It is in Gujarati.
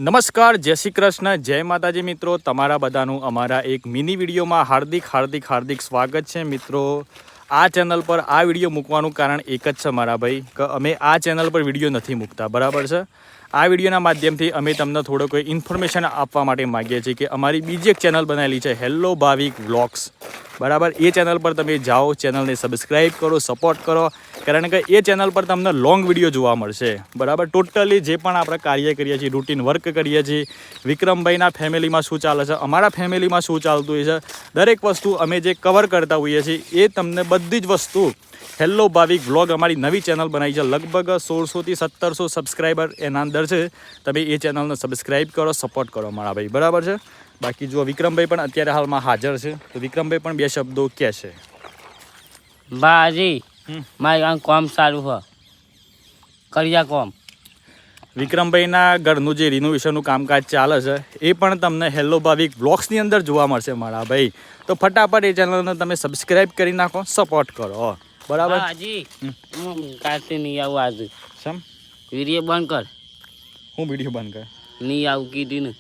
નમસ્કાર, જય શ્રી કૃષ્ણ, જય માતાજી મિત્રો. તમારા બધાનું અમારા એક મિની વિડીયોમાં હાર્દિક સ્વાગત છે મિત્રો. આ ચેનલ પર આ વિડીયો મૂકવાનું કારણ એક જ છે મારા ભાઈ, કે અમે આ ચેનલ પર વિડીયો નથી મૂકતા, બરાબર છે. આ વિડીયોના માધ્યમથી અમે તમને થોડો કોઈ ઇન્ફોર્મેશન આપવા માટે માગીએ છીએ કે અમારી બીજી એક ચેનલ બનાવેલી છે હેલો ભાવિક વ્લોગ્સ, બરાબર. એ ચેનલ પર તમે જાઓ, ચેનલને સબસ્ક્રાઈબ કરો, સપોર્ટ કરો, કારણ કે એ ચેનલ પર તમને લોંગ વિડીયો જોવા મળશે, બરાબર. ટોટલી જે પણ આપણે કાર્ય કરીએ છીએ, રૂટીન વર્ક કરીએ છીએ, વિક્રમભાઈના ફેમિલીમાં શું ચાલે છે, અમારા ફેમિલીમાં શું ચાલતું હોય છે, દરેક વસ્તુ અમે જે કવર કરતા હોઈએ છીએ એ તમને બધી જ વસ્તુ હેલો ભાવિક વ્લોગ અમારી નવી ચેનલ બનાવી છે. લગભગ 1600 થી 1700 સબસ્ક્રાઈબર એના અંદર છે. તમે એ ચેનલને સબસ્ક્રાઈબ કરો, સપોર્ટ કરો મારા ભાઈ, બરાબર છે. બાકી જો વિક્રમભાઈ પણ અત્યારે હાલમાં હાજર છે, તો વિક્રમભાઈ પણ બે શબ્દો કહે છે. બાજી મારું કામ સારું છે, કર્યા કોમ. વિક્રમભાઈના ઘરનું જે રિનોવેશનનું કામકાજ ચાલે છે એ પણ તમને હેલો ભાવિક વ્લોગ્સની અંદર જોવા મળશે મારા ભાઈ. તો ફટાફટ એ ચેનલને તમે સબસ્ક્રાઈબ કરી નાખો, સપોર્ટ કરો, બરાબર. બાજી હું કાતે નહીં આવું આજે. સમ વિડીયો બંધ કર. હું વિડીયો બંધ કર નહીં આવું કીધું ને.